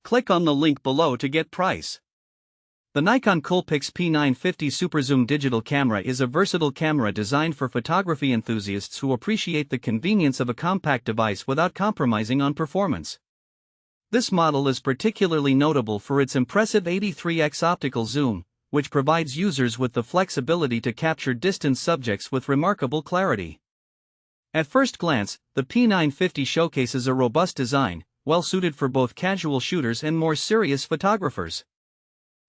Click on the link below to get price. The Nikon COOLPIX P950 Superzoom digital camera is a versatile camera designed for photography enthusiasts who appreciate the convenience of a compact device without compromising on performance. This model is particularly notable for its impressive 83x optical zoom, which provides users with the flexibility to capture distant subjects with remarkable clarity. At first glance, the P950 showcases a robust design, well suited for both casual shooters and more serious photographers.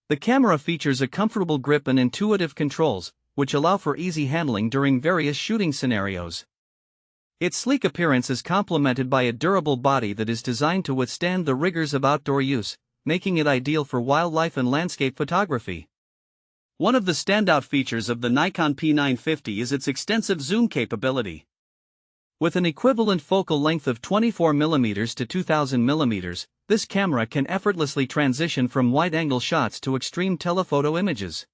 The camera features a comfortable grip and intuitive controls, which allow for easy handling during various shooting scenarios. Its sleek appearance is complemented by a durable body that is designed to withstand the rigors of outdoor use, making it ideal for wildlife and landscape photography. One of the standout features of the Nikon P950 is its extensive zoom capability. With an equivalent focal length of 24mm to 2000mm, this camera can effortlessly transition from wide-angle shots to extreme telephoto images.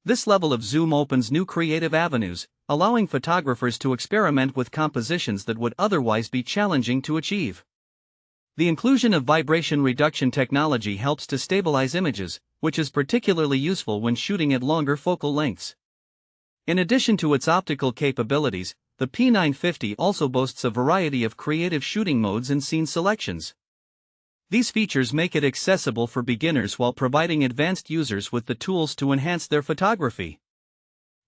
This level of zoom opens new creative avenues, allowing photographers to experiment with compositions that would otherwise be challenging to achieve. The inclusion of vibration reduction technology helps to stabilize images, which is particularly useful when shooting at longer focal lengths. In addition to its optical capabilities, the P950 also boasts a variety of creative shooting modes and scene selections. These features make it accessible for beginners while providing advanced users with the tools to enhance their photography.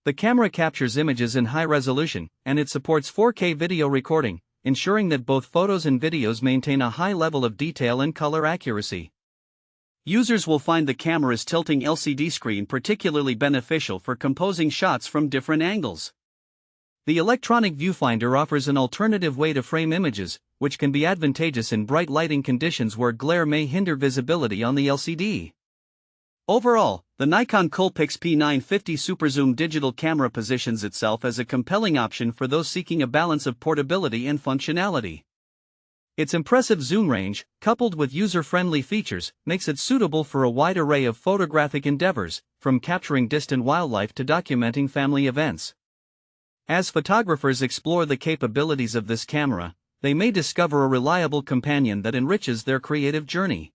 The camera captures images in high resolution, and it supports 4K video recording, ensuring that both photos and videos maintain a high level of detail and color accuracy. Users will find the camera's tilting LCD screen particularly beneficial for composing shots from different angles. The electronic viewfinder offers an alternative way to frame images, which can be advantageous in bright lighting conditions where glare may hinder visibility on the LCD. Overall, the Nikon COOLPIX P950 Superzoom digital camera positions itself as a compelling option for those seeking a balance of portability and functionality. Its impressive zoom range, coupled with user-friendly features, makes it suitable for a wide array of photographic endeavors, from capturing distant wildlife to documenting family events. As photographers explore the capabilities of this camera, they may discover a reliable companion that enriches their creative journey.